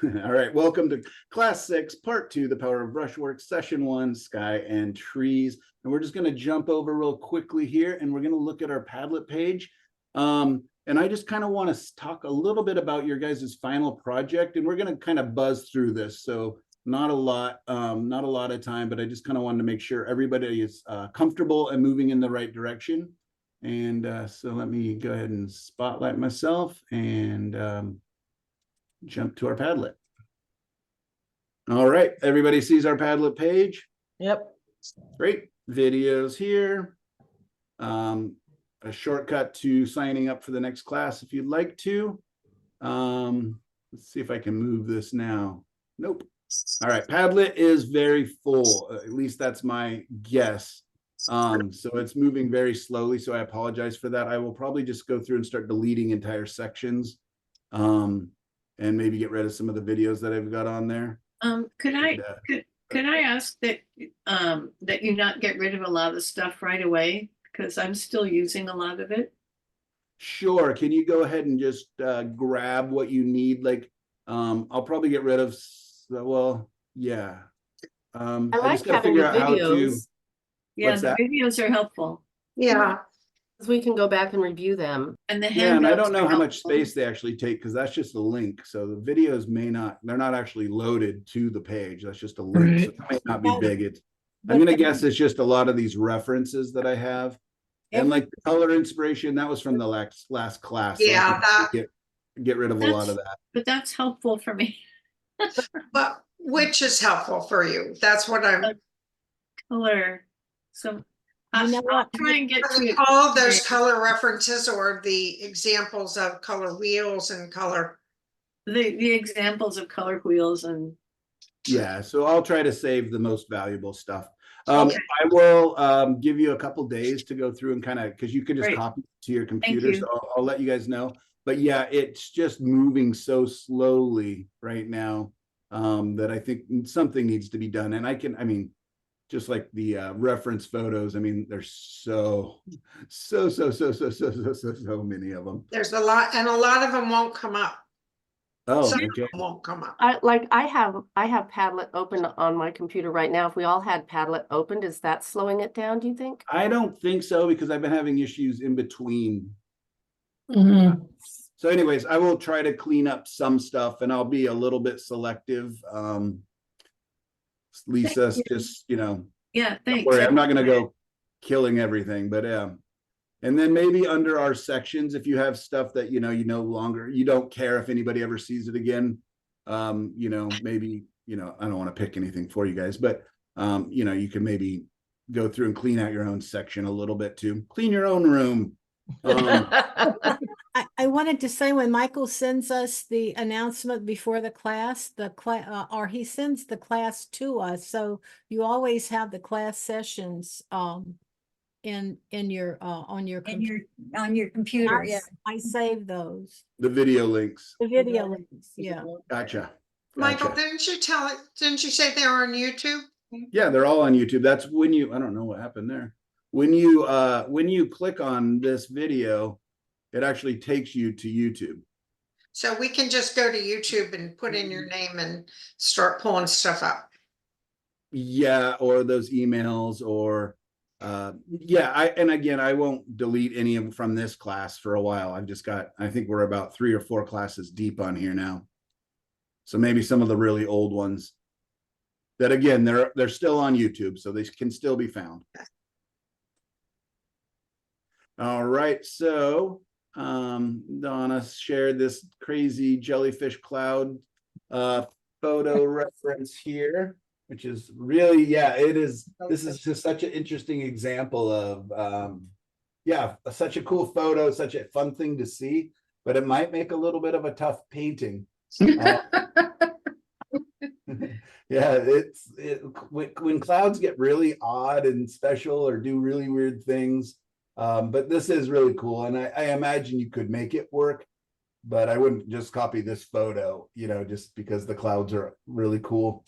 All right, welcome to Class 6, Part 2, The Power of Brushwork, Session 1, Sky and Trees. And we're just going to jump over real quickly here, and we're going to look at our Padlet page. And I just kind of want to talk a little bit about your guys' final project, and we're going to kind of buzz through this. So not a lot of time, but I just kind of wanted to make sure everybody is comfortable and moving in the right direction. And so let me go ahead and spotlight myself and jump to our Padlet. All right, everybody sees our Padlet page? Yep. Great. Videos here. A shortcut to signing up for the next class if you'd like to. Let's see if I can move this now. Nope. All right, Padlet is very full. At least that's my guess. So it's moving very slowly, so I apologize for that. I will probably just go through and start deleting entire sections. And maybe get rid of some of the videos that I've got on there. Could I ask that that you not get rid of a lot of the stuff right away, because I'm still using a lot of it? Sure. Can you go ahead and just grab what you need? Like, I'll probably get rid of. Well, yeah. I I like just gotta having figure the out how to. videos. Yeah, What's the that? videos are helpful. Yeah, Because we can go back and review them. And the Yeah, and I handouts don't know are how much helpful. space they actually take because that's just a link. So the videos they're not actually loaded to the page. That's just a link. So it may not be big. I'm gonna guess it's just a lot of these references that I have. And like the color inspiration, that was from the last class. So yeah, I can get rid of a lot of that. But that's helpful for me. but which is helpful for you? That's what I'm. Color. So You know I'll what? try and get to All of those color references or the examples of color wheels and color. the examples of color wheels and Yeah, so I'll try to save the most valuable stuff. Okay. I will give you a couple days to go through and kind of, because you can just Great. copy it to your computer. you. So I'll let you guys know. But yeah, it's just moving so slowly right now that I think something needs to be done. And I mean, just like the reference photos, I mean, there's so many of them. There's a lot, and a lot of them won't come up. Oh, Some okay. of them won't come up. I have Padlet open on my computer right now. If we all had Padlet opened, is that slowing it down, do you think? I don't think so because I've been having issues in between. So anyways, I will try to clean up some stuff and I'll be a little bit selective. Lisa, just, yeah, don't thanks. worry, I'm not going to go killing everything, but and then maybe under our sections, if you have stuff that, you don't care if anybody ever sees it again, maybe, I don't want to pick anything for you guys, but, you can maybe go through and clean out your own section a little bit too. Clean your own room. I wanted to say when Michael sends us the announcement before the class, or he sends the class to us, so you always have the class sessions in your on your computer. Yeah. I save those. The video links. The video links, yeah. Gotcha. Michael, didn't you say they were on YouTube? Yeah, they're all on YouTube. That's when I don't know what happened there. When you click on this video, it actually takes you to YouTube. So we can just go to YouTube and put in your name and start pulling stuff up. Yeah, or those emails or and again, I won't delete any of them from this class for a while. I think we're about 3 or 4 classes deep on here now. So maybe some of the really old ones that again, they're still on YouTube, so they can still be found. All right, so Donna shared this crazy jellyfish cloud photo reference here, which is really, this is just such an interesting example of such a cool photo, such a fun thing to see, but it might make a little bit of a tough painting. When clouds get really odd and special or do really weird things. But this is really cool, and I imagine you could make it work, but I wouldn't just copy this photo, just because the clouds are really cool.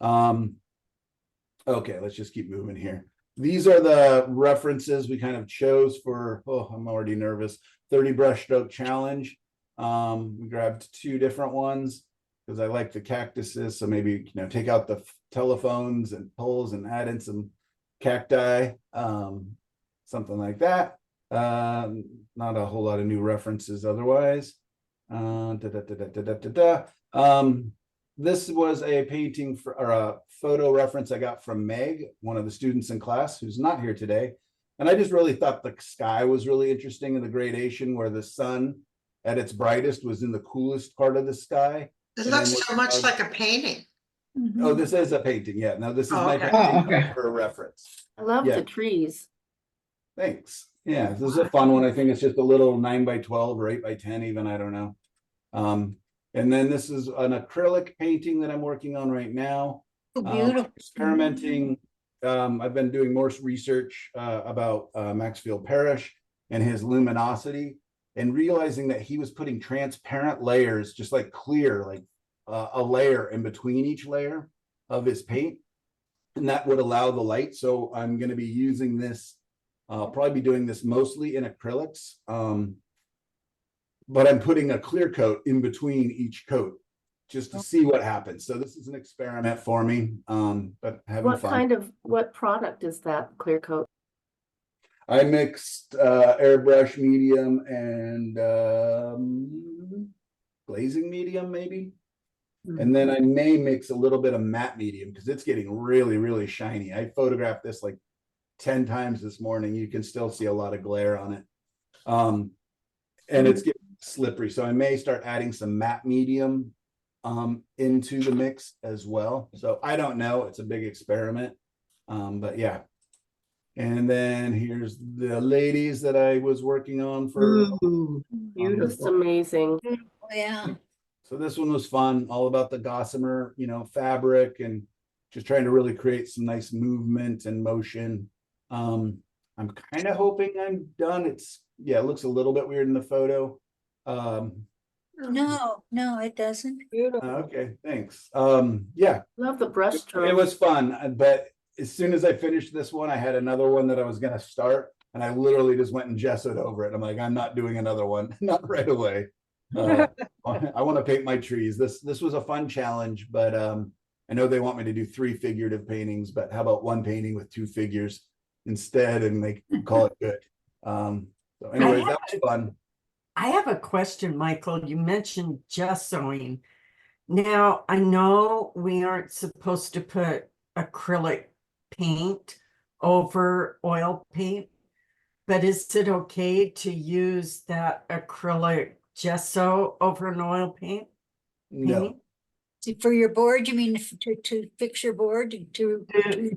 Okay, let's just keep moving here. These are the references we kind of chose for, I'm already nervous, 30 brushstroke challenge. We grabbed 2 different ones. because I like the cactuses. So maybe, you know, take out the telephones and poles and add in some cacti, something like that. Not a whole lot of new references otherwise. This was a painting for, or a photo reference I got from Meg, one of the students in class who's not here today. And I just really thought the sky was really interesting in the gradation, where the sun at its brightest was in the coolest part of the sky. It And then looks so much like a painting. Oh, this is a painting. Yeah, no, this is Oh, my okay. painting Oh, okay. for a reference. I love Yeah. the trees. Thanks. Yeah, this is a fun one. I think it's just a little 9x12 or 8x10 even, I don't know. And then this is an acrylic painting that I'm working on right now. Beautiful. Experimenting. I've been doing more research about Maxfield Parrish and his luminosity, and realizing that he was putting transparent layers, just like clear, like a layer in between each layer of his paint. And that would allow the light. So I'm going to be using this. I'll probably be doing this mostly in acrylics. But I'm putting a clear coat in between each coat just to see what happens. So this is an experiment for me, but having What fun. kind of, what product is that clear coat? I mixed airbrush medium and glazing medium maybe. And then I may mix a little bit of matte medium because it's getting really, really shiny. I photographed this like 10 times this morning. You can still see a lot of glare on it. And it's getting slippery. So I may start adding some matte medium into the mix as well. So I don't know. It's a big experiment. But yeah. And then here's the ladies that I was working on for. Just amazing. Yeah. So this one was fun, all about the gossamer, you know, fabric, and just trying to really create some nice movement and motion. I'm kind of hoping I'm done. Yeah, it looks a little bit weird in the photo. No, it doesn't. Okay, thanks. Yeah, Love the brush it stroke. was fun, but as soon as I finished this one, I had another one that I was going to start, and I literally just went and gessoed over it. I'm like, I'm not doing another one, not right away. I want to paint my trees. This was a fun challenge, but I know they want me to do 3 figurative paintings, but how about 1 painting with 2 figures instead, and they call it good. So anyways, that was fun. I have a question, Michael. You mentioned gessoing. Now, I know we aren't supposed to put acrylic paint over oil paint, but is it okay to use that acrylic gesso over an oil paint? No, For your board, you mean to fix your board To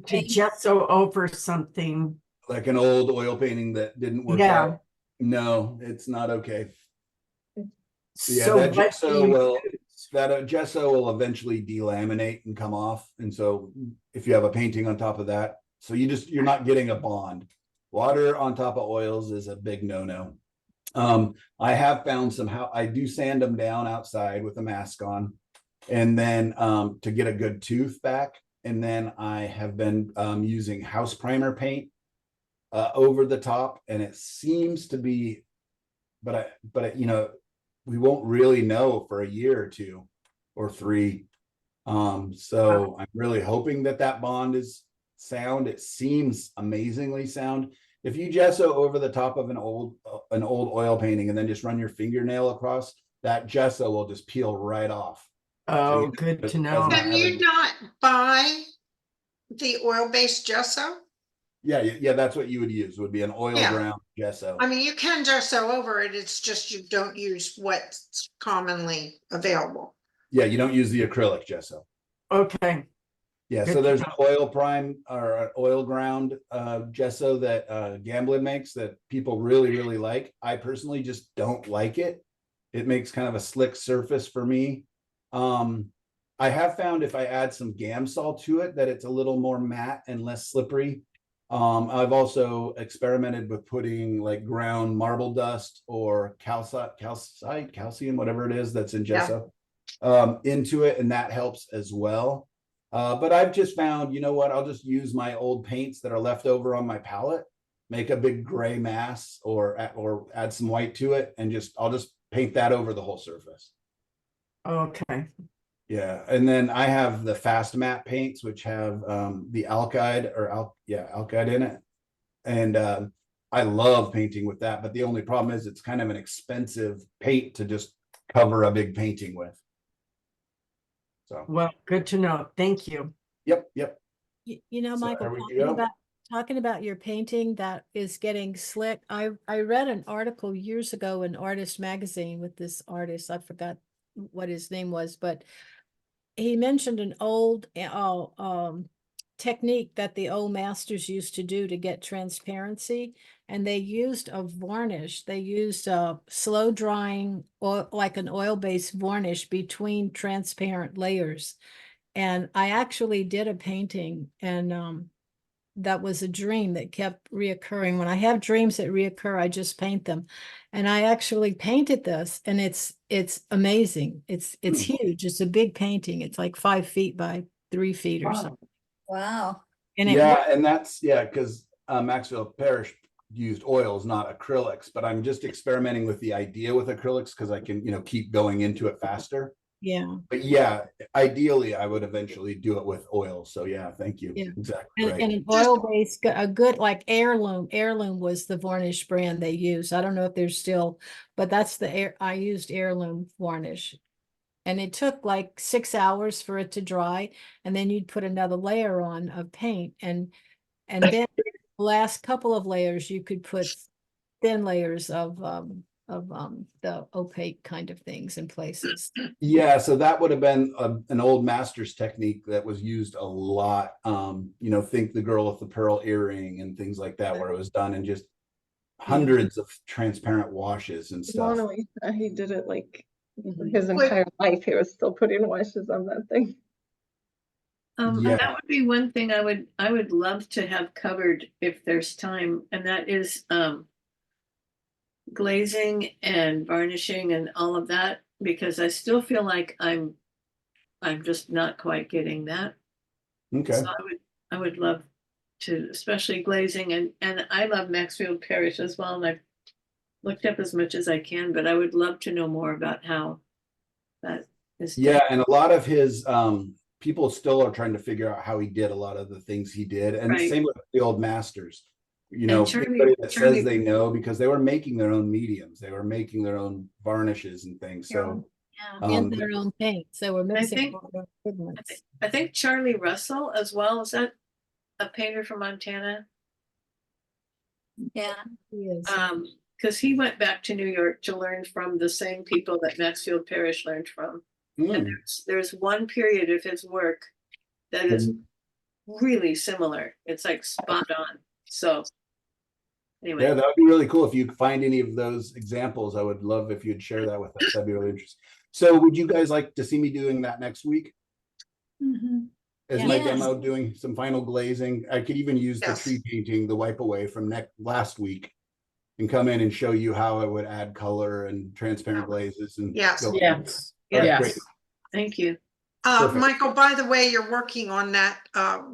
paint? gesso over something. like an old oil painting that didn't work Yeah. out. No, it's not okay. Yeah, So that what gesso do you will use? gesso will eventually delaminate and come off. And so if you have a painting on top of that, so you're not getting a bond. Water on top of oils is a big no-no. I have found somehow I do sand them down outside with a mask on, and then to get a good tooth back. And then I have been using house primer paint over the top, and it seems to be, but you know, we won't really know for a year or 2 or 3. So I'm really hoping that bond is sound. It seems amazingly sound. If you gesso over the top of an old oil painting and then just run your fingernail across, that gesso will just peel right off. Oh, you- good to it know. doesn't- Can you not buy the oil-based gesso? Yeah, that's what you would use, would be an oil Yeah. ground gesso. I mean, you can gesso over it, it's just you don't use what's commonly available. Yeah, you don't use the acrylic gesso. Okay. Yeah, Good so to there's know. an oil prime or an oil ground gesso that Gamblin makes that people really, really like. I personally just don't like it. It makes kind of a slick surface for me. I have found if I add some Gamsol to it that it's a little more matte and less slippery. I've also experimented with putting like ground marble dust or calcium, whatever it is that's in gesso, into it, and that helps as well. But I've just found, you know what, I'll just use my old paints that are left over on my palette, make a big gray mass or add some white to it, and I'll just paint that over the whole surface. Okay. Yeah, and then I have the fast matte paints, which have the alkyd in it. And I love painting with that, but the only problem is it's kind of an expensive paint to just cover a big painting with. So, Well, good to know. Thank you. yep. You know, So Michael, there we go. talking about your painting that is getting slick. I read an article years ago in Artist Magazine with this artist. I forgot what his name was, but he mentioned an old technique that the old masters used to do to get transparency, and they used a varnish. They used a slow drying or like an oil-based varnish between transparent layers. And I actually did a painting, and that was a dream that kept reoccurring. When I have dreams that reoccur, I just paint them. And I actually painted this, and it's amazing. It's huge. It's a big painting. It's like 5 feet by 3 feet or something. Wow. And it Yeah, and that's because Maxfield Parrish used oils, not acrylics, but I'm just experimenting with the idea with acrylics because I can, keep going into it faster. yeah. But yeah, ideally I would eventually do it with oil. So yeah, thank you. Yeah. Exactly And, right. and an oil-based, a good like Heirloom was the varnish brand they used. I don't know if they're still, but that's I used Heirloom varnish. And it took like 6 hours for it to dry. And then you'd put another layer on of paint. And then the last couple of layers, you could put thin layers of the opaque kind of things in places. Yeah, so that would have been an old master's technique that was used a lot. Think the girl with the pearl earring and things like that, where it was done in just hundreds of transparent washes and stuff. He did it like his entire life. He was still putting washes on that thing. Yeah. That would be one thing I would love to have covered if there's time, and that is glazing and varnishing and all of that, because I still feel like I'm just not quite getting that. Okay. So I would love to, especially glazing, and I love Maxfield Parrish as well, and I've looked up as much as I can, but I would love to know more about how that is Yeah, done. and a lot of his people still are trying to figure out how he did a lot of the things he did. And Right. same with the old masters. Charlie- Anybody that Charlie- says they know, because they were making their own mediums, they were making their own varnishes and things. So Yeah. And their own paint. So we're mixing think- all their pigments. I think Charlie Russell as well, is that a painter from Montana? Yeah. He is. Because he went back to New York to learn from the same people that Maxfield Parrish learned from. And there's one period of his work that is really similar. It's like spot on. So anyway. Yeah, that would be really cool if you find any of those examples. I would love if you'd share that with us. That'd be really interesting. So would you guys like to see me doing that next week? Is my Yes. demo doing some final glazing? I could even use the Yes. tree painting, the wipe away from last week, and come in and show you how I would add color and transparent glazes and Yes. go- Yes. All right, Yes. great. Thank you. Perfect. Michael, by the way, you're working on that,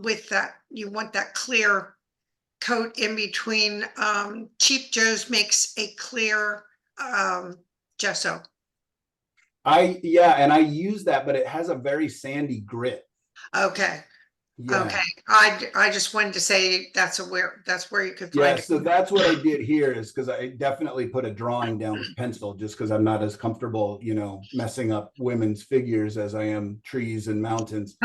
with that, you want that clear coat in between, Cheap Joe's makes a clear, gesso. Yeah, and I use that, but it has a very sandy grit. Okay, Yeah. okay. I just wanted to say that's where you could Yeah, find so it. that's what I did here, is because I definitely put a drawing down with pencil, just because I'm not as comfortable, messing up women's figures as I am trees and mountains.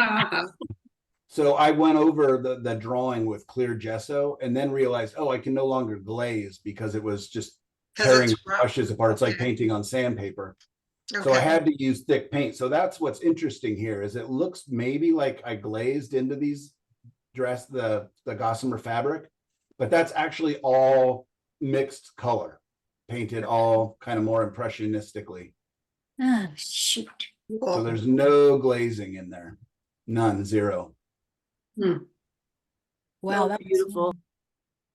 So I went over the drawing with clear gesso and then realized, oh, I can no longer glaze because it was just 'Cause tearing it's rough. brushes apart. It's like Okay. painting on sandpaper. So I Okay. had to use thick paint. So that's what's interesting here, is it looks maybe like I glazed into these the gossamer fabric, but that's actually all mixed color, painted all kind of more impressionistically. Ah, shoot. So Cool. there's no glazing in there. None, zero. Wow, that's beautiful.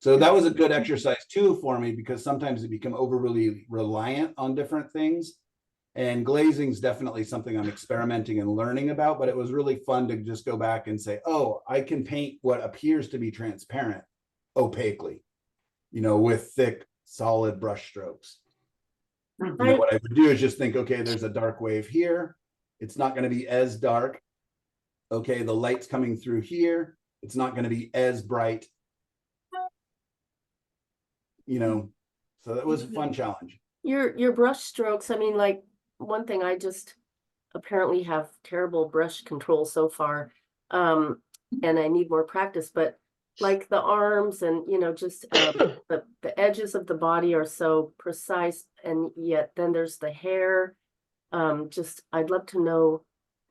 So that was a good exercise too for me, because sometimes you become overly reliant on different things. And glazing is definitely something I'm experimenting and learning about, but it was really fun to just go back and say, oh, I can paint what appears to be transparent opaquely, with thick, solid brush strokes. What I would do is just think, okay, there's a dark wave here. It's not going to be as dark. Okay, the light's coming through here. It's not going to be as bright. You know, so that was a fun challenge. Your brush strokes, I mean, like, one thing I just apparently have terrible brush control so far. And I need more practice, but like the arms and, you know, just the edges of the body are so precise, and yet then there's the hair. Just I'd love to know,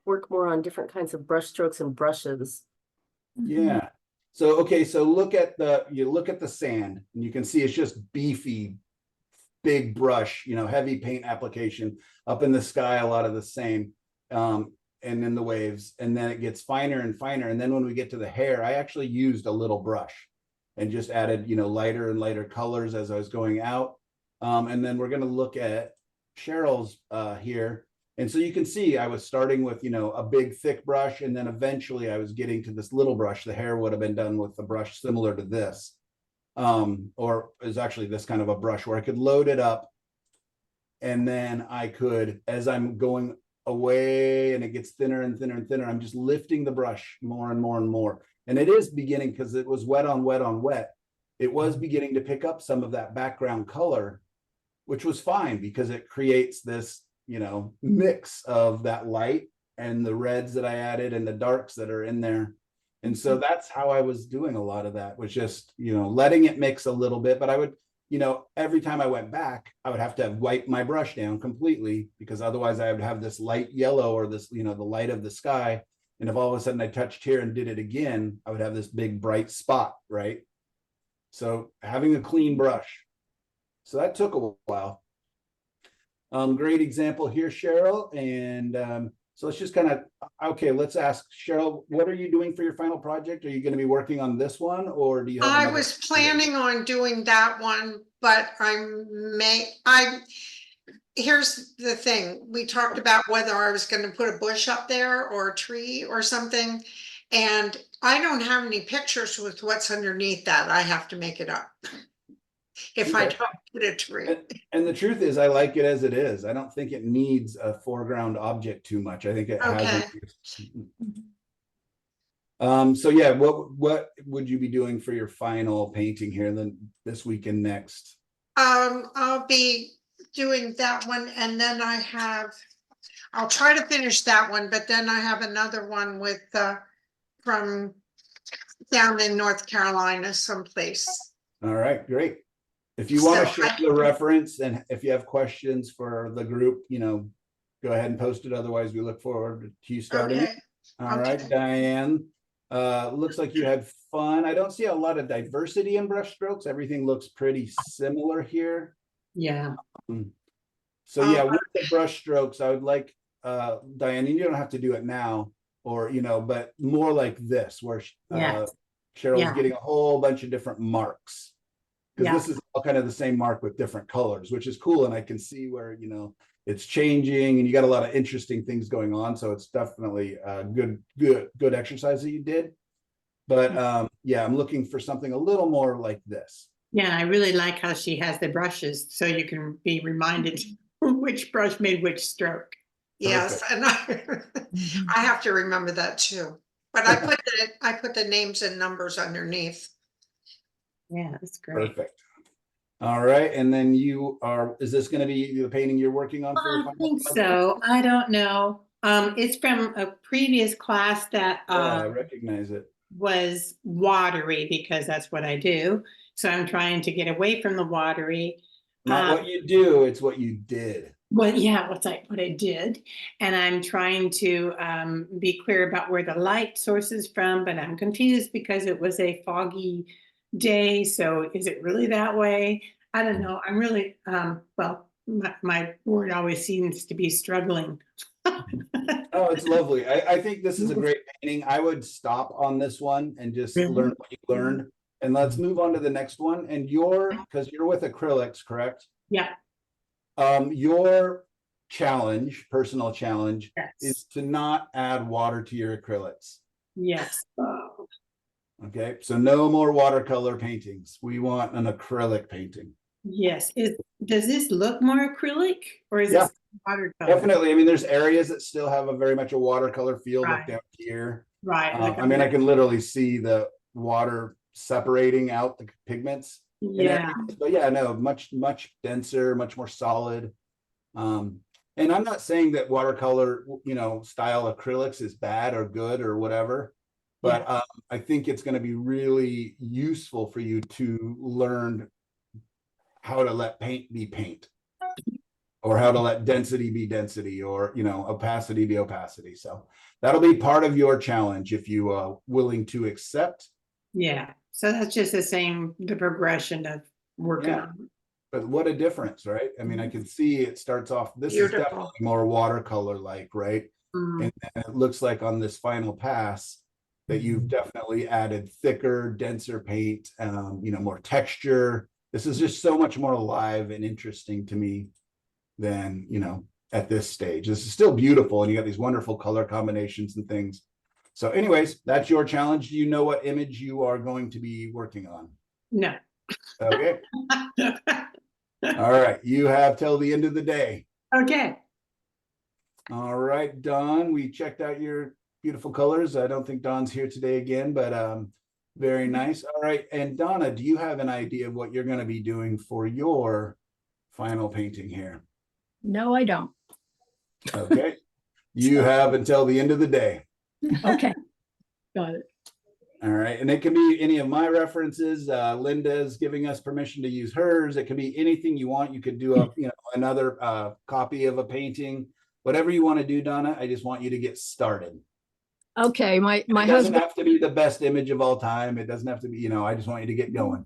work more on different kinds of brush strokes and brushes. Yeah. So, okay, so look at the sand, and you can see it's just beefy, big brush, you know, heavy paint application. Up in the sky, a lot of the same. And then the waves, and then it gets finer and finer. And then when we get to the hair, I actually used a little brush and just added, you know, lighter and lighter colors as I was going out. And then we're going to look at Cheryl's here. And so you can see I was starting with, you know, a big thick brush, and then eventually I was getting to this little brush. The hair would have been done with the brush similar to this, or is actually this kind of a brush where I could load it up, and then I could, as I'm going away and it gets thinner and thinner and thinner, I'm just lifting the brush more and more and more. And it is beginning, because it was wet on wet on wet, it was beginning to pick up some of that background color, which was fine because it creates this, you know, mix of that light and the reds that I added and the darks that are in there. And so that's how I was doing a lot of that, was just, you know, letting it mix a little bit. But I would, you know, every time I went back, I would have to wipe my brush down completely, because otherwise I would have this light yellow, or this, you know, the light of the sky. And if all of a sudden I touched here and did it again, I would have this big bright spot, right? So having a clean brush. So that took a while. Great example here, Cheryl. And so let's just kind of, okay, let's ask Cheryl, what are you doing for your final project? Are you going to be working on this one, or do you have I another- was planning on doing that one, but here's the thing. We talked about whether I was going to put a bush up there or a tree or something. And I don't have any pictures with what's underneath that. I have to make it up. If I Okay. don't put a tree. And the truth is, I like it as it is. I don't think it needs a foreground object too much. I think it has. So yeah, what would you be doing for your final painting here then this week and next? I'll be doing that one, and then I'll try to finish that one, but then I have another one with from down in North Carolina someplace. All right, great. If you want to So share the reference, and if you have questions for the group, you know, go ahead and post it. Otherwise, we look forward to you starting it. Okay. All right, Diane. Looks like you had fun. I don't see a lot of diversity in brush strokes. Everything looks pretty similar here. Yeah. So yeah, with the brush strokes, I would like Diane, you don't have to do it now, or you know, but more like this, where Yes. Cheryl's Yeah. getting a whole bunch of different marks. Because Yeah. this is all kind of the same mark with different colors, which is cool. And I can see where, you know, it's changing, and you got a lot of interesting things going on. So it's definitely a good exercise that you did. But yeah, I'm looking for something a little more like this. Yeah, I really like how she has the brushes, so you can be reminded which brush made which stroke. Yes, and I have to remember that too. But I put the names and numbers underneath. Yeah, that's great. Perfect. All right. And then is this going to be the painting you're working on? For your I final think project? so. I don't know. It's from a previous class that Yeah, I recognize it. was watery, because that's what I do. So I'm trying to get away from the watery. Not what you do, it's what you did. Well, yeah, what I did. And I'm trying to be clear about where the light source is from, but I'm confused because it was a foggy day. So is it really that way? I don't know. I'm really, well, my word always seems to be struggling. Oh, it's lovely. I think this is a great painting. I would stop on this one and just Really? learn what you learned. And let's move on to the next one. And because you're with acrylics, correct? Yeah. Your personal challenge, Yes. is to not add water to your acrylics. Yes. Okay, so no more watercolor paintings. We want an acrylic painting. Yes. Does this look more acrylic, or is Yeah. it Watercolor. Definitely. I mean, there's areas that still have a very much a watercolor feel, like Right. down here. Right. like I mean, I can literally see the water separating out the pigments. in Yeah, areas. But yeah, no, much denser, much more solid. And I'm not saying that watercolor, style acrylics is bad or good or whatever. But I think it's going to be really useful for you to learn how to let paint be paint, or how to let density be density, or opacity be opacity. So that'll be part of your challenge if you are willing to accept. yeah. So that's just the progression of working Yeah. on it. But what a difference, right? I mean, I can see it starts off, this is Beautiful. definitely more watercolor like, right? Mm, And then it looks like on this final pass that you've definitely added thicker, denser paint, more texture. This is just so much more alive and interesting to me than, at this stage. This is still beautiful, and you got these wonderful color combinations and things. So anyways, that's your challenge. Do you know what image you are going to be working on? No. Okay. All right. You have till the end of the day. Okay. All right, Dawn, we checked out your beautiful colors. I don't think Dawn's here today again, but very nice. All right. And Donna, do you have an idea of what you're going to be doing for your final painting here? No, I don't. Okay. You have until the end of the day. Okay. Got it. All right. And it can be any of my references. Linda's giving us permission to use hers. It can be anything you want. You could do another copy of a painting, whatever you want to do, Donna. I just want you to get started. Okay, my It doesn't husband, have to be the best image of all time. It doesn't have to be, I just want you to get going.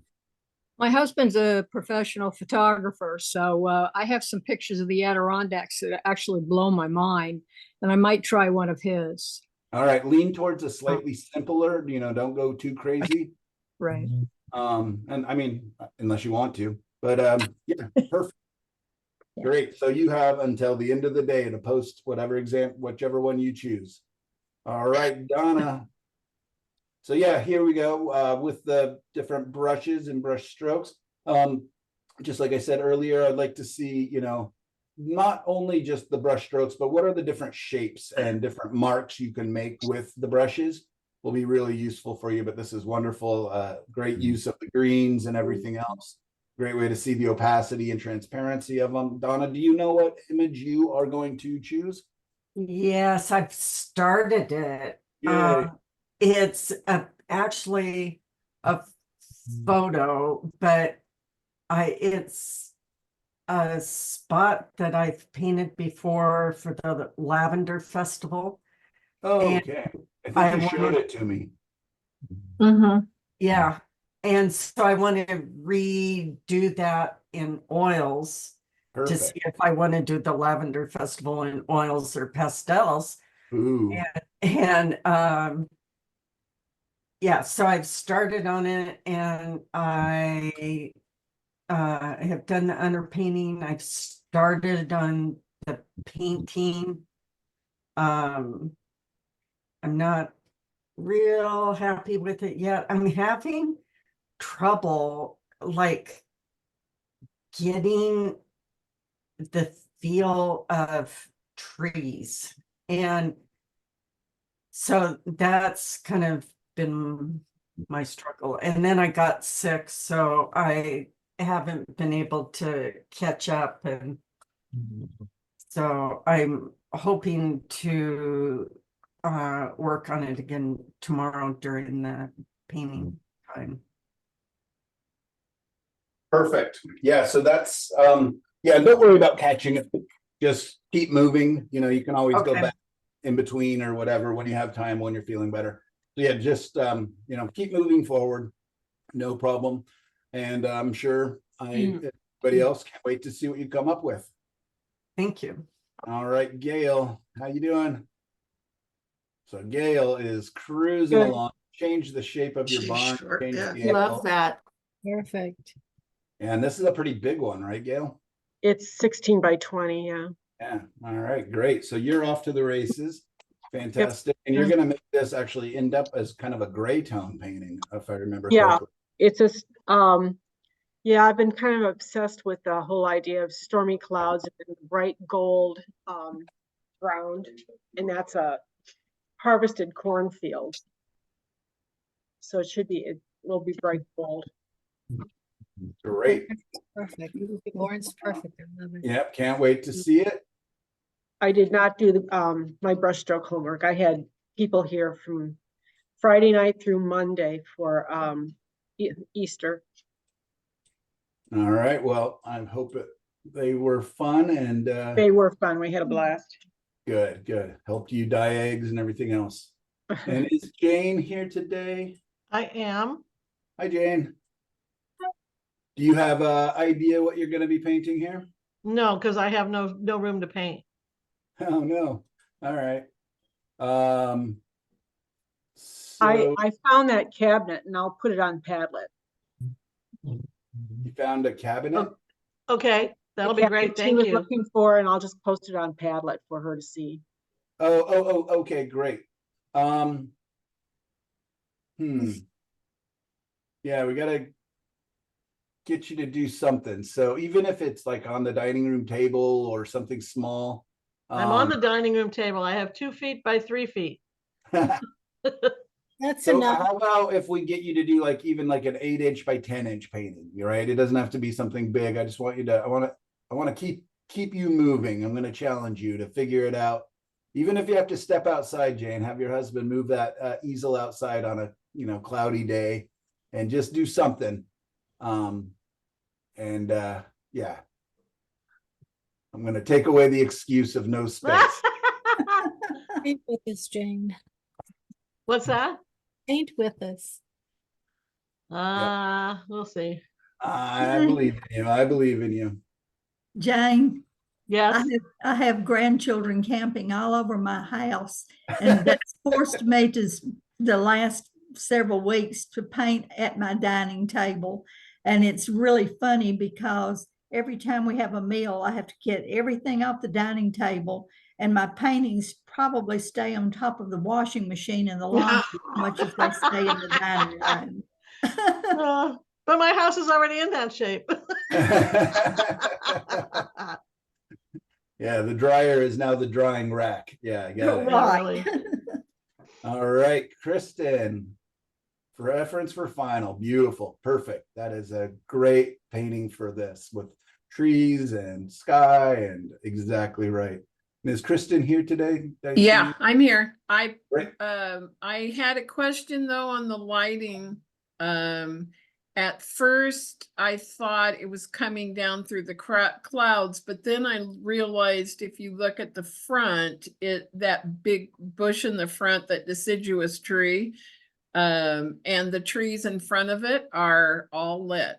my husband's a professional photographer, so I have some pictures of the Adirondacks that actually blow my mind, and I might try one of his. All right, lean towards a slightly simpler, don't go too crazy. Right. And I mean, unless you want to, but yeah, perfect. Yeah. Great. So you have until the end of the day to post whichever one you choose. All right, Donna. So yeah, here we go with the different brushes and brush strokes. Just like I said earlier, I'd like to see, not only just the brush strokes, but what are the different shapes and different marks you can make with the brushes will be really useful for you. But this is wonderful. Great use of the greens and everything else. Great way to see the opacity and transparency of them. Donna, do you know what image you are going to choose? Yes, I've started it. Yay. It's actually a photo, but it's a spot that I've painted before for the Lavender Festival. Oh, And okay. I think I you showed wanted- it to me. Mm-hmm. Yeah. And so I want to redo that in oils to see Perfect. if I want to do the Lavender Festival in oils or pastels. Ooh. And yeah, so I've started on it, and I have done the underpainting. I've started on the painting. I'm not real happy with it yet. I'm having trouble like getting the feel of trees, and so that's kind of been my struggle. And then I got sick, so I haven't been able to catch up, and so I'm hoping to work on it again tomorrow during the painting time. Perfect. Yeah, so that's yeah, don't worry about catching it. Just keep moving. You can always go Okay. back in between or whatever when you have time, when you're feeling better. So yeah, just keep moving forward. No problem. And I'm sure everybody else can't wait to see what you come up with. Thank you. All right, Gail, how you doing? So Gail is cruising Good. along. Change the shape of your She's barn. short, Change yeah. the Love angle. that. Perfect. And this is a pretty big one, right, Gail? It's 16 by 20, yeah. Yeah. All right, great. So you're off to the races. Fantastic. And you're going to make this actually end up as kind of a gray tone painting, if I remember Yeah. correctly. It's a Yeah, I've been kind of obsessed with the whole idea of stormy clouds and bright gold ground, and that's a harvested cornfield. So it will be bright gold. Great. Perfect. Lauren's perfect. I love it. Yep, can't wait to see it. I did not do my brushstroke homework. I had people here from Friday night through Monday for Easter. All right, well, I hope they were fun and They were fun. We had a blast. good. Helped you dye eggs and everything else. And is Jane here today? I am. Hi, Jane. Do you have a idea what you're going to be painting here? No, because I have no room to paint. Oh no. All right. I found that cabinet and I'll put it on Padlet. You found a cabinet? Okay, that'll be great. She Thank was you. looking for, and I'll just post it on Padlet for her to see. Oh, okay, great. Yeah, we gotta get you to do something. So even if it's like on the dining room table or something small. I'm on the dining room table. I have 2 feet by 3 feet. That's So enough. how about if we get you to do like even like an 8-inch by 10-inch painting, right? It doesn't have to be something big. I just want you to, I want to keep you moving. I'm going to challenge you to figure it out. Even if you have to step outside, Jane, have your husband move that easel outside on a, cloudy day and just do something. Yeah, I'm going to take away the excuse of no space. Paint with us, Jane. What's that? Paint with us. We'll see. I believe in you. I believe in you. Jane, Yes. I have grandchildren camping all over my house, and that's forced me to the last several weeks to paint at my dining table. And it's really funny because every time we have a meal, I have to get everything off the dining table, and my paintings probably stay on top of the washing machine in the laundry as much as they stay in the dining room. But my house is already in that shape. Yeah, the dryer is now the drying rack. Yeah, I got it. Right. All right, Kristen, reference for final. Beautiful, perfect. That is a great painting for this with trees and sky and exactly right. And is Kristen here today? Yeah, I'm here. Great. I had a question though on the lighting. At first I thought it was coming down through the clouds, but then I realized if you look at the front, that big bush in the front, that deciduous tree, and the trees in front of it are all lit.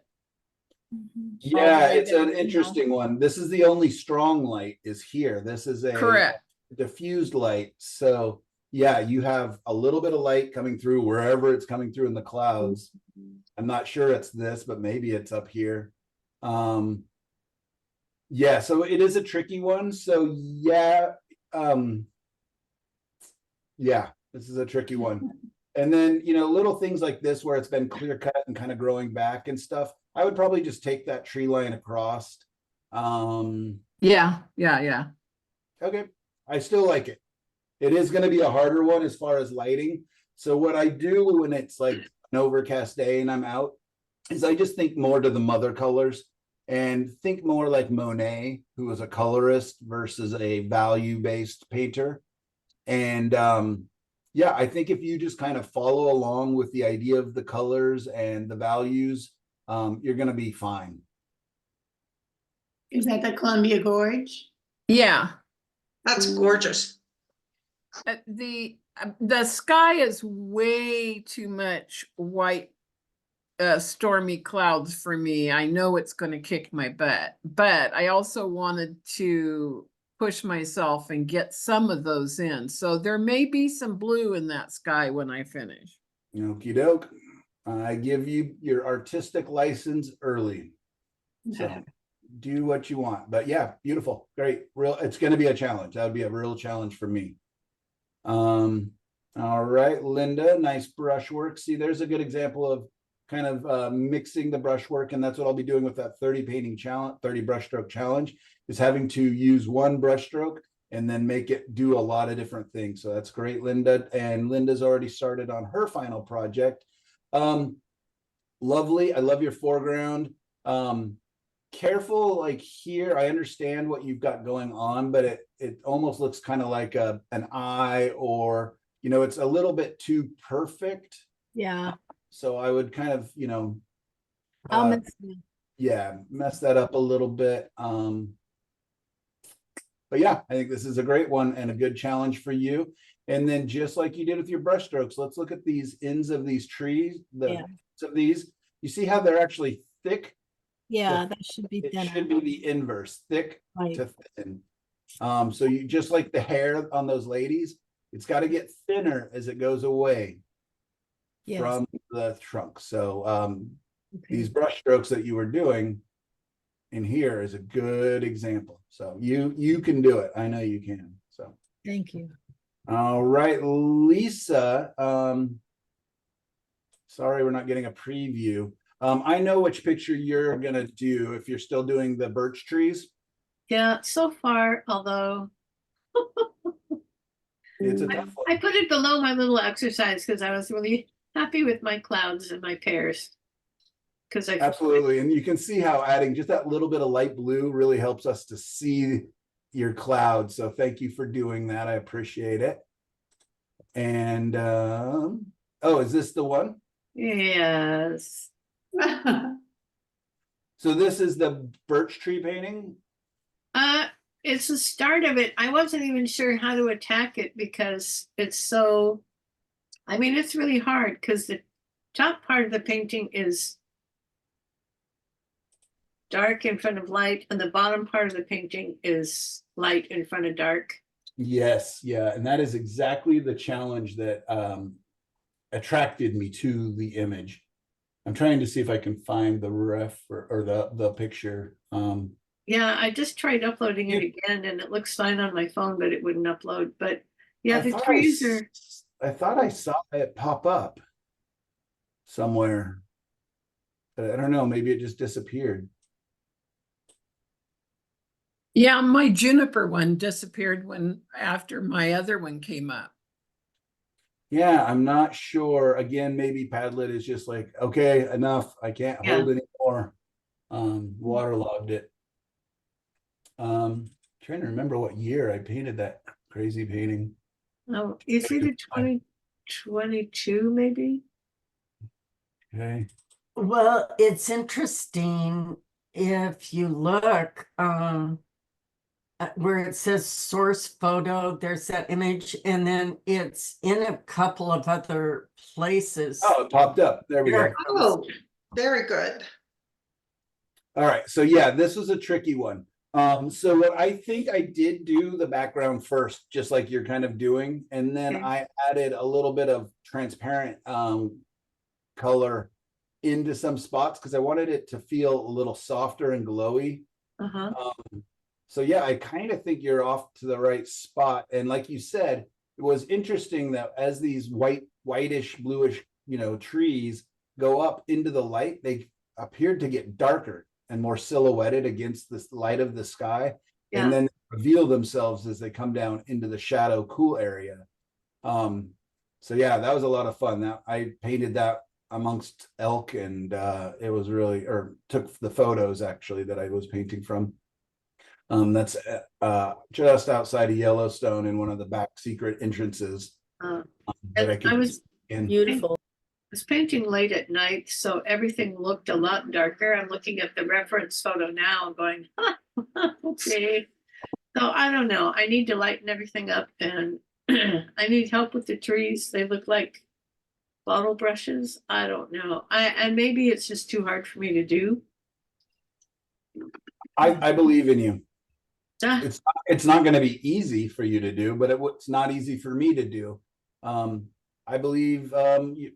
Yeah, it's an interesting one. This is the only strong light is here. This is a Correct. diffused light. So yeah, you have a little bit of light coming through wherever it's coming through in the clouds. I'm not sure it's this, but maybe it's up here. Yeah, so it is a tricky one. So yeah, this is a tricky one. And then, little things like this where it's been clear cut and kind of growing back and stuff, I would probably just take that tree line across. Yeah. Okay, I still like it. It is going to be a harder one as far as lighting. So what I do when it's like an overcast day and I'm out is I just think more to the mother colors and think more like Monet, who was a colorist versus a value-based painter. And yeah, I think if you just kind of follow along with the idea of the colors and the values, you're going to be fine. Is that the Columbia Gorge? Yeah. That's gorgeous. The sky is way too much white stormy clouds for me. I know it's going to kick my butt, but I also wanted to push myself and get some of those in. So there may be some blue in that sky when I finish. Okie doke. I give you your artistic license early. So do what you want. But yeah, beautiful. Great. It's going to be a challenge. That would be a real challenge for me. All right, Linda, nice brushwork. See, there's a good example of kind of mixing the brushwork, and that's what I'll be doing with that 30 painting challenge, 30 brushstroke challenge, is having to use one brushstroke and then make it do a lot of different things. So that's great, Linda. And Linda's already started on her final project. Lovely. I love your foreground. Careful, like here, I understand what you've got going on, but it almost looks kind of like an eye, or, you know, it's a little bit too perfect. Yeah. So I would kind of, you know, I'll mix it. yeah, mess that up a little bit. But yeah, I think this is a great one and a good challenge for you. And then just like you did with your brush strokes, let's look at these ends of these trees, the Yeah. ends of these. You see how they're actually thick? Yeah, that should be It thinner. should be the inverse, thick Right. to thin. So you just like the hair on those ladies, it's got to get thinner as it goes away Yes. from the trunk. So Okay. these brush strokes that you were doing in here is a good example. So you can do it. I know you can. So Thank you. all right, Lisa. Sorry, we're not getting a preview. I know which picture you're gonna do if you're still doing the birch trees. Yeah, so far, although It's a tough one. I put it below my little exercise because I was really happy with my clouds and my pears. Because I Absolutely, and you can see how adding just that little bit of light blue really helps us to see your cloud. So thank you for doing that. I appreciate it. And oh, is this the one? yes. So this is the birch tree painting? It's the start of it. I wasn't even sure how to attack it because it's so, I mean, it's really hard because the top part of the painting is dark in front of light, and the bottom part of the painting is light in front of dark. Yes, yeah, and that is exactly the challenge that attracted me to the image. I'm trying to see if I can find the ref or the picture. Yeah, I just tried uploading it again and it looks fine on my phone, but it wouldn't upload. But yeah, the trees are. I thought I saw it pop up somewhere. But I don't know, maybe it just disappeared. Yeah, my juniper one disappeared after my other one came up. Yeah, I'm not sure. Again, maybe Padlet is just like, okay, enough. I can't hold anymore. Waterlogged it. Trying to remember what year I painted that crazy painting. Oh, is it a 2022 maybe? Okay. Well, it's interesting if you look where it says source photo, there's that image, and then it's in a couple of other places. Oh, it popped up. There we go. Oh, very good. All right. So yeah, this was a tricky one. So what I think I did do the background first, just like you're kind of doing, and then Okay. I added a little bit of transparent color into some spots because I wanted it to feel a little softer and glowy. Uh-huh. So yeah, I kind of think you're off to the right spot. And like you said, it was interesting that as these whitish, bluish, trees go up into the light, they appeared to get darker and more silhouetted against the light of the sky, and then reveal themselves as they come down into the shadow cool area. So yeah, that was a lot of fun. That I painted that amongst elk, and it was really, or took the photos actually that I was painting from. That's just outside of Yellowstone in one of the back secret entrances. That I was Beautiful. I was painting late at night, so everything looked a lot darker. I'm looking at the reference photo now and going, okay. So I don't know. I need to lighten everything up, and I need help with the trees. They look like bottle brushes. I don't know. And maybe it's just too hard for me to do. I believe in you. Ah, It's not going to be easy for you to do, but it's not easy for me to do. I believe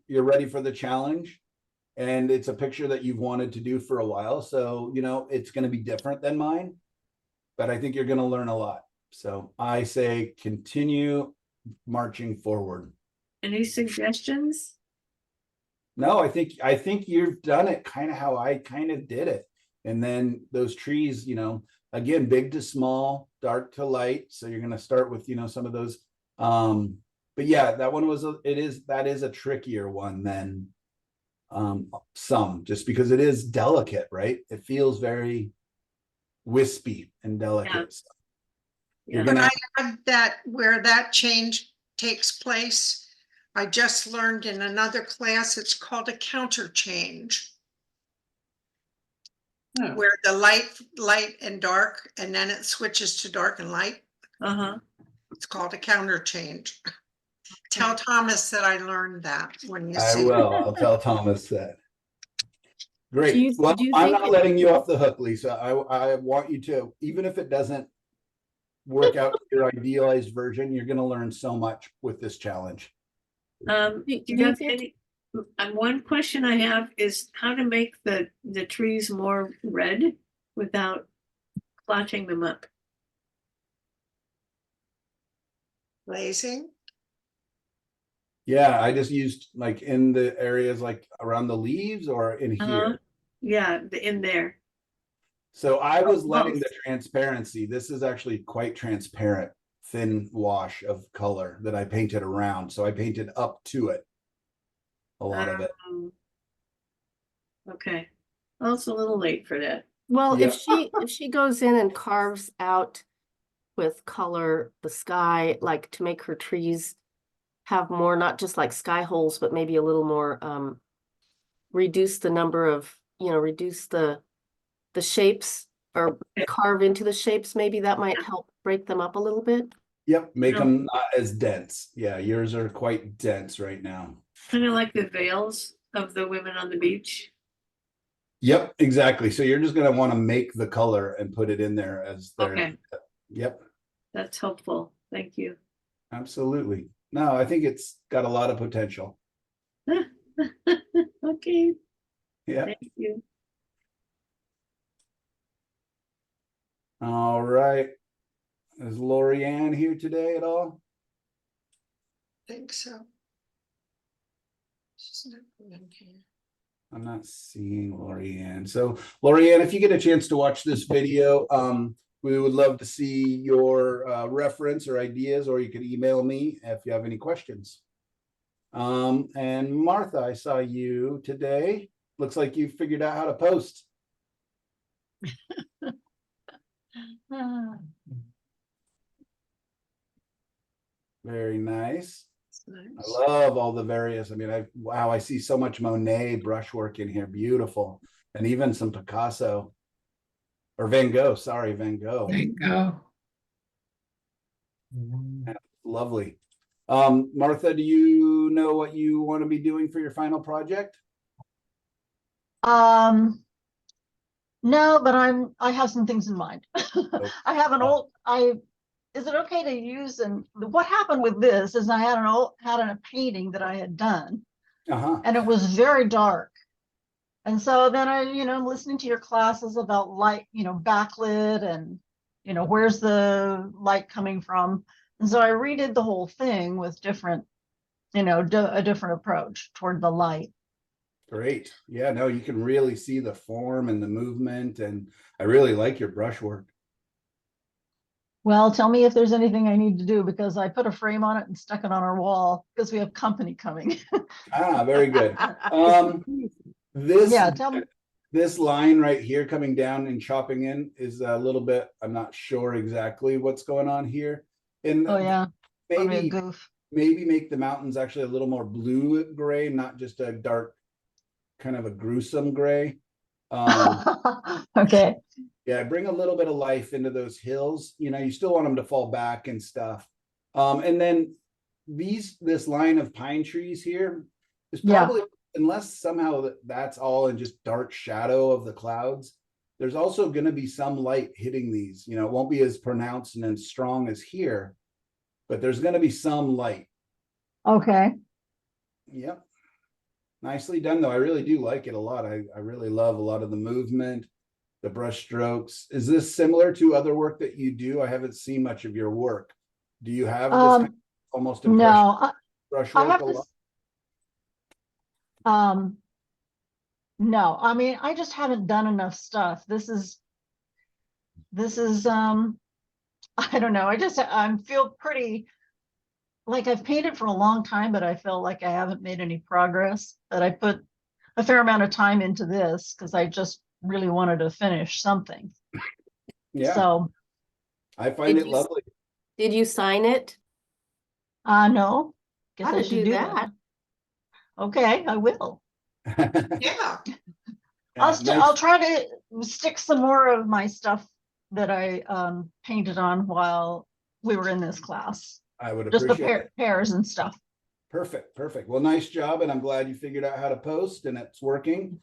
you're ready for the challenge, and it's a picture that you've wanted to do for a while. So, it's going to be different than mine, but I think you're going to learn a lot. So I say continue marching forward. any suggestions? No, I think you've done it kind of how I kind of did it. And then those trees, again, big to small, dark to light. So you're going to start with, some of those. But yeah, that one that is a trickier one than some, just because it is delicate, right? It feels very wispy and delicate. So you're Yeah. But gonna I add that where that change takes place, I just learned in another class, it's called a counter change, Oh. where the light and dark, and then it switches to dark and light. Uh-huh. It's called a counter change. Tell Thomas that I learned that when you I see. will. I'll tell Thomas that. Great. Do you- Well, do you I'm think not it- letting you off the hook, Lisa. I want you to, even if it doesn't work out to your idealized version, you're going to learn so much with this challenge. Do do you you have think- any, one question I have is how to make the trees more red without splotching them up. Glazing. Yeah, I just used like in the areas like around the leaves or in here. Yeah, in there. So I was Oh, letting both. the transparency. This is actually quite transparent, thin wash of color that I painted around. So I painted up to it. A lot of it. Okay. Well, it's a little late for that. Well, Yeah. if she goes in and carves out with color the sky, like to make her trees have more, not just like sky holes, but maybe a little more, reduce the number of, reduce the shapes or carve into the shapes, maybe that might help break them up a little bit. Yep, make No. them not as dense. Yeah, yours are quite dense right now. Kind of like the veils of the women on the beach. Yep, exactly. So you're just gonna want to make the color and put it in there as their. Okay. Yep, That's helpful. Thank you. absolutely. No, I think it's got a lot of potential. Okay, Yeah. thank you. All right. Is Lori Ann here today at all? Think so. She's not in here. I'm not seeing Lori Ann. So Lori Ann, if you get a chance to watch this video, we would love to see your reference or ideas, or you can email me if you have any questions. And Martha, I saw you today. Looks like you figured out how to post. Very nice. I love all the various. I mean, wow, I see so much Monet brushwork in here. Beautiful. And even some Picasso or Van Gogh. Sorry, Van Gogh. Van Gogh. Lovely. Martha, do you know what you want to be doing for your final project? No, but I have some things in mind. I have an old, is it okay to use, and what happened with this is I had a painting that I had done and it was very dark. And so then I'm listening to your classes about light, backlit and, where's the light coming from? And so I redid the whole thing with different, a different approach toward the light. Great. Yeah, no, you can really see the form and the movement, and I really like your brushwork. Well, tell me if there's anything I need to do, because I put a frame on it and stuck it on our wall because we have company coming. Very good. This Yeah, tell me. This line right here coming down and chopping in is a little bit, I'm not sure exactly what's going on here. And Oh yeah, probably a maybe goof. maybe make the mountains actually a little more blue gray, not just a dark, kind of a gruesome gray. Okay. Yeah, bring a little bit of life into those hills. You still want them to fall back and stuff. And then this line of pine trees here is probably, unless somehow that's all in just dark shadow of the clouds, there's also going to be some light hitting these. It won't be as pronounced and as strong as here, but there's going to be some light. Okay. Yep. Nicely done, though. I really do like it a lot. I really love a lot of the movement, the brush strokes. Is this similar to other work that you do? I haven't seen much of your work. Do you have this kind of almost impression No, brushwork a lot? No, I mean, I just haven't done enough stuff. This is, I don't know. I feel pretty, like I've painted for a long time, but I feel like I haven't made any progress. That I put a fair amount of time into this because I just really wanted to finish something. Yeah, So, I find Did it you s- lovely. Did you sign it? no, guess How I to should do do that. that? Okay, I will. Yeah. Yeah, I'll nice. try to stick some more of my stuff that I painted on while we were in this class. I would Just the appreciate it. pairs and stuff. Perfect, perfect. Well, nice job, and I'm glad you figured out how to post and it's working.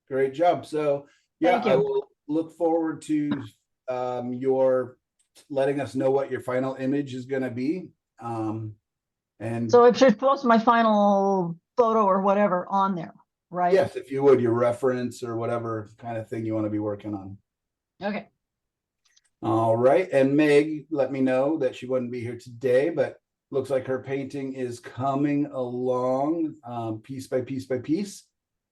Great job. So, yeah, Thank you. I will look forward to your letting us know what your final image is going to be. And So I should post my final photo or whatever on there, right? yes, if you would, your reference or whatever kind of thing you want to be working on. Okay. All right. And Meg let me know that she wouldn't be here today, but looks like her painting is coming along piece by piece by piece.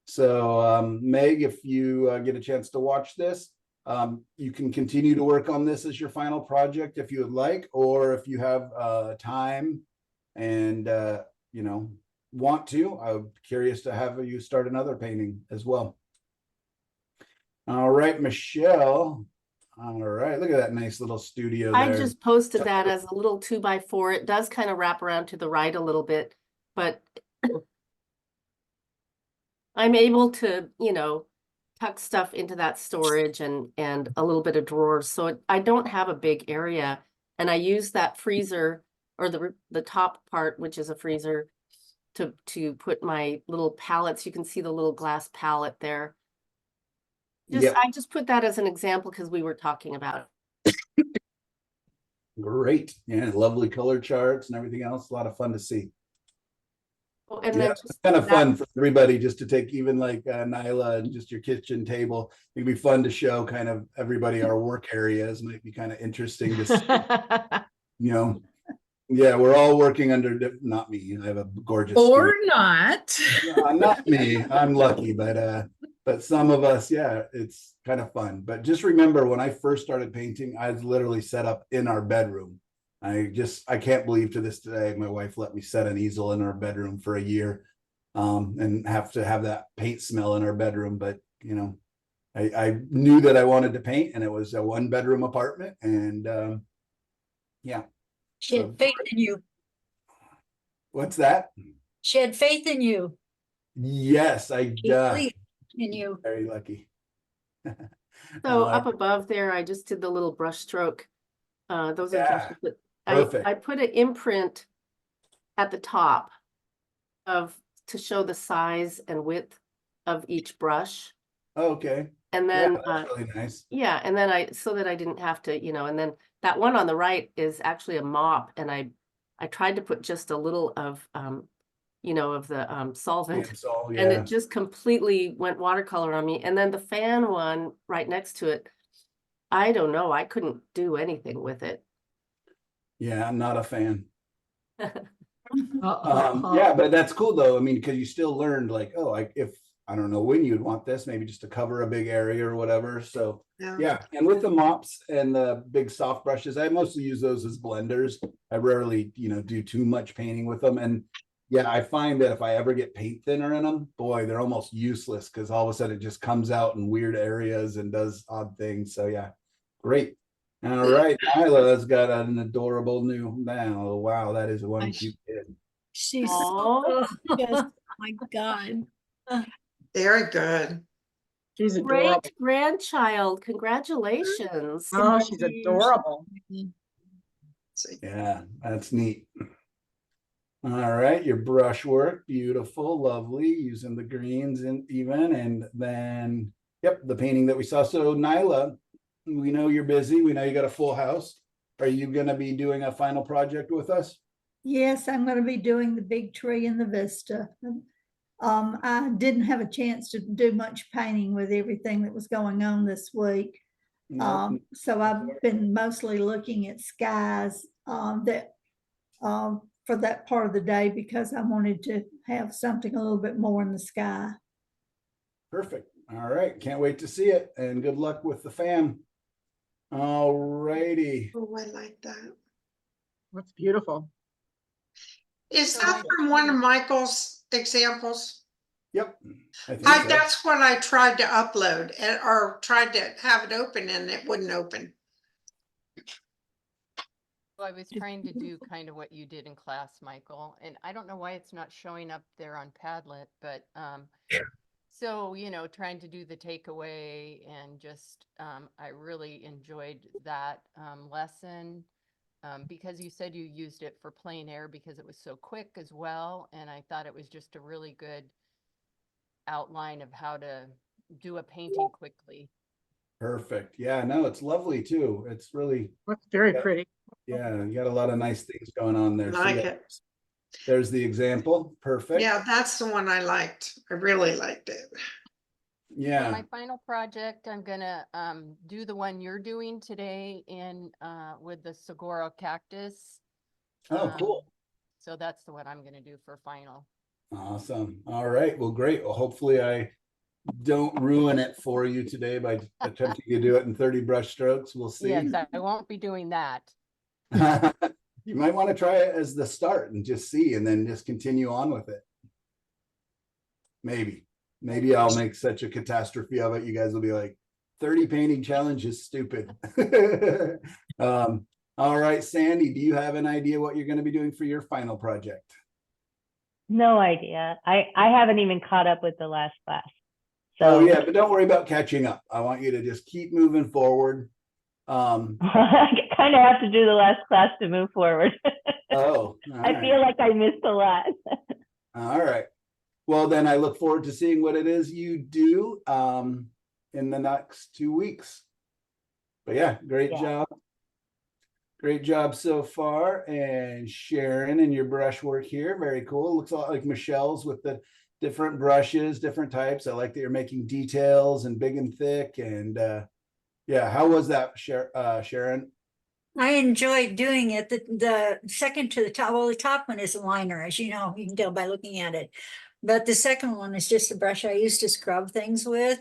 So Meg, if you get a chance to watch this, you can continue to work on this as your final project if you would like, or if you have time and you know, want to, I'm curious to have you start another painting as well. All right, Michelle. All right, look at that nice little studio there. I just posted that as a little 2x4. It does kind of wrap around to the right a little bit, but I'm able to, tuck stuff into that storage and a little bit of drawers. So I don't have a big area, and I use that freezer or the top part, which is a freezer, to put my little pallets. You can see the little glass pallet there. Yep. I just put that as an example because we were talking about it. Great. Yeah, lovely color charts and everything else. A lot of fun to see. Oh, and Yeah, then it's just kind of that- fun for everybody just to take even like Nyla and just your kitchen table. It'd be fun to show kind of everybody our work areas. Might be kind of interesting to see, you know. Yeah, we're all working under, not me. I have a gorgeous Or studio. not. Not me. I'm lucky, but some of us, yeah, it's kind of fun. But just remember, when I first started painting, I was literally set up in our bedroom. I can't believe to this day my wife let me set an easel in our bedroom for a year, and have to have that paint smell in our bedroom. But I knew that I wanted to paint, and it was a 1-bedroom apartment, and yeah. She had faith in you. What's that? She had faith in you. Yes, I She believed in you. very lucky. So up above there, I just did the little brush stroke. Those are Yeah, just, but perfect. I put an imprint at the top to show the size and width of each brush. Okay. And Yeah, then, that's really nice. yeah, and then so that I didn't have to, and then that one on the right is actually a mop, and I tried to put just a little of, of the solvent, Samsol, and yeah. it just completely went watercolor on me. And then the fan one right next to it, I don't know, I couldn't do anything with it. Yeah, I'm not a fan. Yeah, but that's cool though. I mean, because you still learned like, oh, if I don't know when you'd want this, maybe just to cover a big area or whatever. So yeah, and with the mops and the big soft brushes, I mostly use those as blenders. I rarely, do too much painting with them. And yeah, I find that if I ever get paint thinner in them, boy, they're almost useless because all of a sudden it just comes out in weird areas and does odd things. So yeah, great. All right, Nyla's got an adorable new now. Wow, that is one cute kid. She's Oh, Yes. oh my God. Very good. She's adorable. great grandchild, congratulations. Oh, she's adorable. Yeah, that's neat. All right, your brush work, beautiful, lovely, using the greens and then, yep, the painting that we saw. So Nyla, we know you're busy. We know you got a full house. Are you going to be doing a final project with us? Yes, I'm going to be doing the big tree in the vista. I didn't have a chance to do much painting with everything that was going on this week. No. So I've been mostly looking at skies that for that part of the day because I wanted to have something a little bit more in the sky. Perfect. All right. Can't wait to see it, and good luck with the fam. All righty. Oh, I like that. That's beautiful. Is that from one of Michael's examples? Yep. I think so. That's what I tried to upload or tried to have it open and it wouldn't open. Well, I was trying to do kind of what you did in class, Michael, and I don't know why it's not showing up there on Padlet, but so, you know, trying to do the takeaway and just I really enjoyed that lesson because you said you used it for plein air because it was so quick as well, and I thought it was just a really good outline of how to do a painting quickly. Perfect. Yeah, no, it's lovely too. It's really, That's very pretty. yeah, you got a lot of nice things going on there. So, Like yeah, it. there's the example. Perfect. Yeah, that's the one I liked. I really liked it. For Yeah. my final project, I'm gonna do the one you're doing today in with the saguaro cactus. Oh, cool. So that's the one I'm gonna do for final. Awesome. All right. Well, great. Well, hopefully I don't ruin it for you today by attempting to do it in 30 brush strokes. We'll see. Yes, I won't be doing that. You might want to try it as the start and just see, and then just continue on with it. Maybe I'll make such a catastrophe of it. You guys will be like, 30 painting challenge is stupid. All right, Sandy, do you have an idea what you're going to be doing for your final project? No idea. I haven't even caught up with the last class. So Oh yeah, but don't worry about catching up. I want you to just keep moving forward. I kind of have to do the last class to move forward. Oh, I feel like I missed a lot. all right. Well, then I look forward to seeing what it is you do in the next 2 weeks. But yeah, great job. Great job so far. And Sharon and your brush work here. Very cool. Looks a lot like Michelle's with the different brushes, different types. I like that you're making details and big and thick. And yeah, how was that, Sharon? I enjoyed doing it. The second to the top, well, the top one is a liner, as you know, you can tell by looking at it. But the second one is just a brush I used to scrub things with.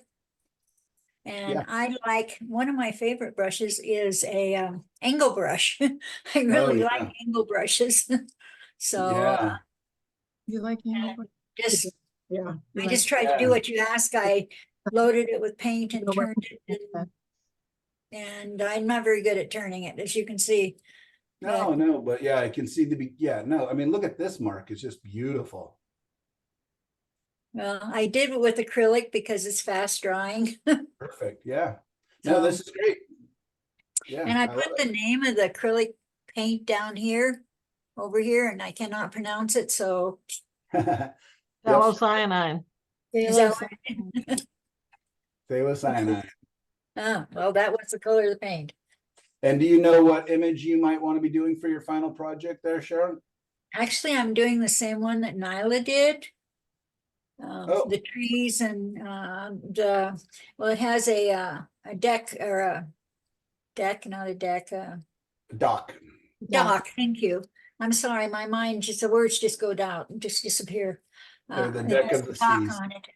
And I like, one of my favorite brushes is a angle brush. I really like angle brushes. So you like angle brush? Just, yeah. I just tried to do what you asked. I loaded it with paint and turned it. And I'm not very good at turning it, as you can see. No, but yeah, I can see no, I mean, look at this mark. It's just beautiful. Well, I did it with acrylic because it's fast drying. Perfect. Yeah. No, this is great. Yeah. And I put the name of the acrylic paint down here, over here, and I cannot pronounce it, so. Phthalocyanine. Phthalocyanine. Oh, well, that was the color of the paint. And do you know what image you might want to be doing for your final project there, Sharon? Actually, I'm doing the same one that Nyla did. The trees and well, it has a deck or a deck, not a deck. Dock. Dock. Thank you. I'm sorry, my mind just the words just go down, just disappear. The deck of the dock seas. on it.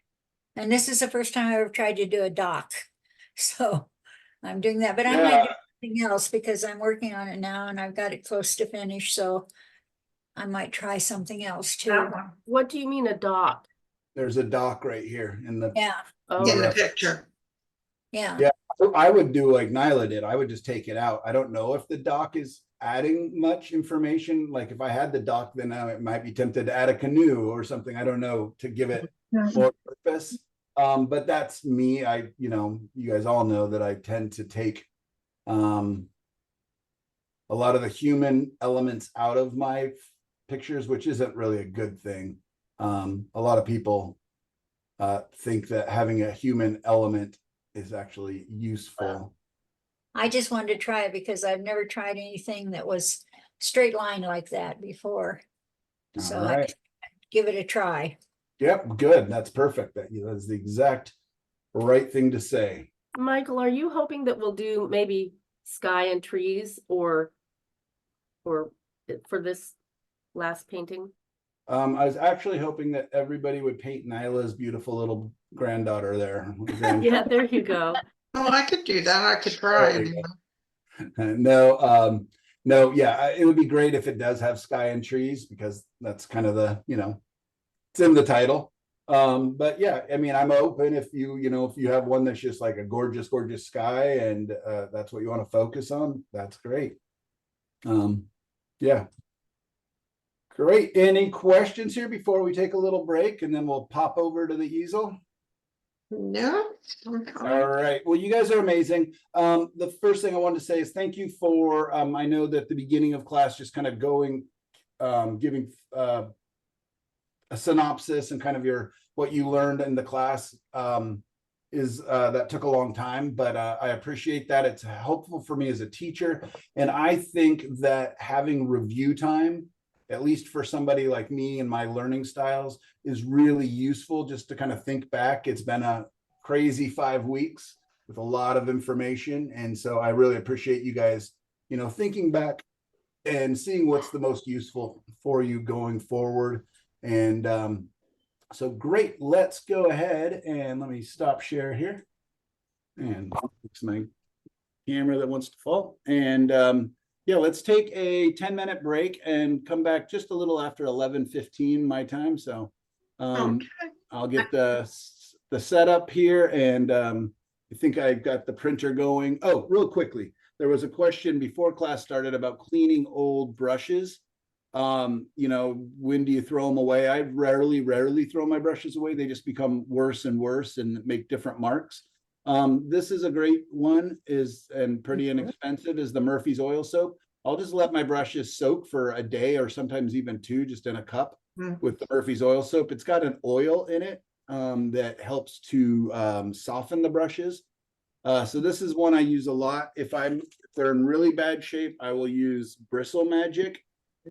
And this is the first time I ever tried to do a dock, so I'm doing that. But I might do something else because I'm working on it now and I've got it close to finish. So I might try something else too. What do you mean a dock? There's a dock right here in the In the picture. Yeah. I would do like Nyla did. I would just take it out. I don't know if the dock is adding much information. Like if I had the dock, then I might be tempted to add a canoe or something. I don't know, to give it more purpose. But that's me. You guys all know that I tend to take a lot of the human elements out of my pictures, which isn't really a good thing. A lot of people think that having a human element is actually useful. I just wanted to try it because I've never tried anything that was straight line like that before. So I give it a try. Yep, good. That's perfect. That's the exact right thing to say. Michael, are you hoping that we'll do maybe sky and trees or for this last painting? I was actually hoping that everybody would paint Nyla's beautiful little granddaughter there. Yeah, there you go. Oh, I could do that. I could try. No, no, yeah, it would be great if it does have sky and trees, because that's kind of the, it's in the title. But yeah, I mean, I'm open if if you have one that's just like a gorgeous, gorgeous sky and that's what you want to focus on, that's great. Yeah. Great. Any questions here before we take a little break and then we'll pop over to the easel? No. All right. Well, you guys are amazing. The first thing I wanted to say is thank you for, I know that the beginning of class just kind of going, giving a synopsis and kind of what you learned in the class that took a long time, but I appreciate that. It's helpful for me as a teacher. And I think that having review time, at least for somebody like me and my learning styles, is really useful just to kind of think back. It's been a crazy 5 weeks with a lot of information. And so I really appreciate you guys, thinking back and seeing what's the most useful for you going forward. And so great, let's go ahead and let me stop share here. And it's my camera that wants to fall. And yeah, let's take a 10-minute break and come back just a little after 11:15 my time. So I'll get the setup here, and I think I've got the printer going. Oh, real quickly, there was a question before class started about cleaning old brushes. When do you throw them away? I rarely throw my brushes away. They just become worse and worse and make different marks. This is a great one, and pretty inexpensive, is the Murphy's oil soap. I'll just let my brushes soak for a day or sometimes even 2, just in a cup with the Murphy's oil soap. It's got an oil in it that helps to soften the brushes. So this is one I use a lot. If they're in really bad shape, I will use Bristle Magic.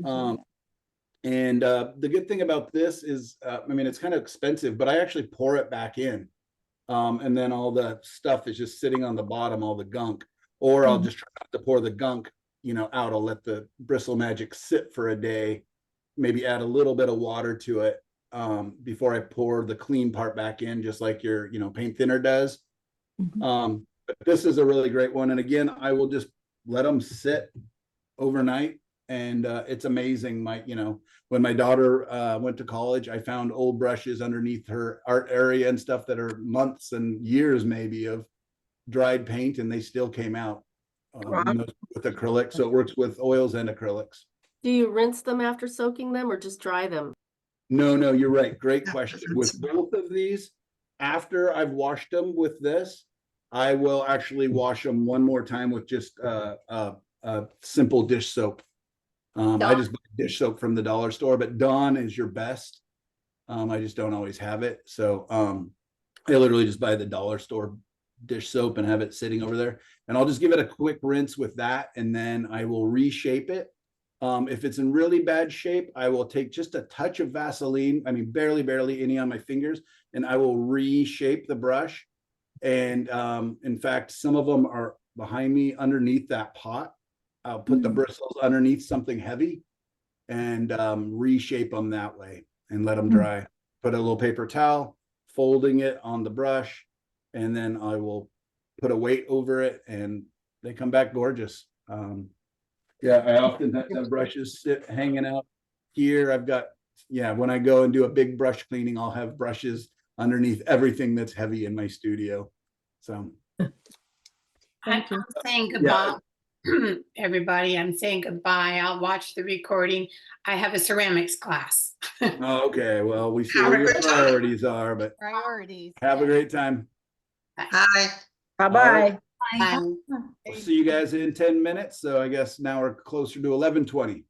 And the good thing about this is, it's kind of expensive, but I actually pour it back in. And then all the stuff is just sitting on the bottom, all the gunk, or I'll just try not to pour the gunk, out. I'll let the Bristle Magic sit for a day, maybe add a little bit of water to it, before I pour the clean part back in, just like your, paint thinner does. But this is a really great one. And again, I will just let them sit overnight. And it's amazing. When my daughter went to college, I found old brushes underneath her art area and stuff that are months and years maybe of dried paint, and they still came out with acrylic. So it works with oils and acrylics. Do you rinse them after soaking them or just dry them? No, you're right. Great question. With both of these, after I've washed them with this, I will actually wash them one more time with just simple dish soap. I just buy dish soap from the dollar store, but Dawn is your best. I just don't always have it. So I literally just buy the dollar store dish soap and have it sitting over there. And I'll just give it a quick rinse with that, and then I will reshape it. If it's in really bad shape, I will take just a touch of Vaseline, barely any on my fingers, and I will reshape the brush. And in fact, some of them are behind me underneath that pot. I'll put the bristles underneath something heavy and reshape them that way and let them dry. Put a little paper towel, folding it on the brush, and then I will put a weight over it, and they come back gorgeous. Yeah, I often have brushes hanging out here. I've got, when I go and do a big brush cleaning, I'll have brushes underneath everything that's heavy in my studio. So I'm saying goodbye. Everybody, I'm saying goodbye. I'll watch the recording. I have a ceramics class. Okay, well, we see where your priorities are, but Priorities. have a great time. Bye. Bye-bye. We'll see you guys in 10 minutes. So I guess now we're closer to 11:20.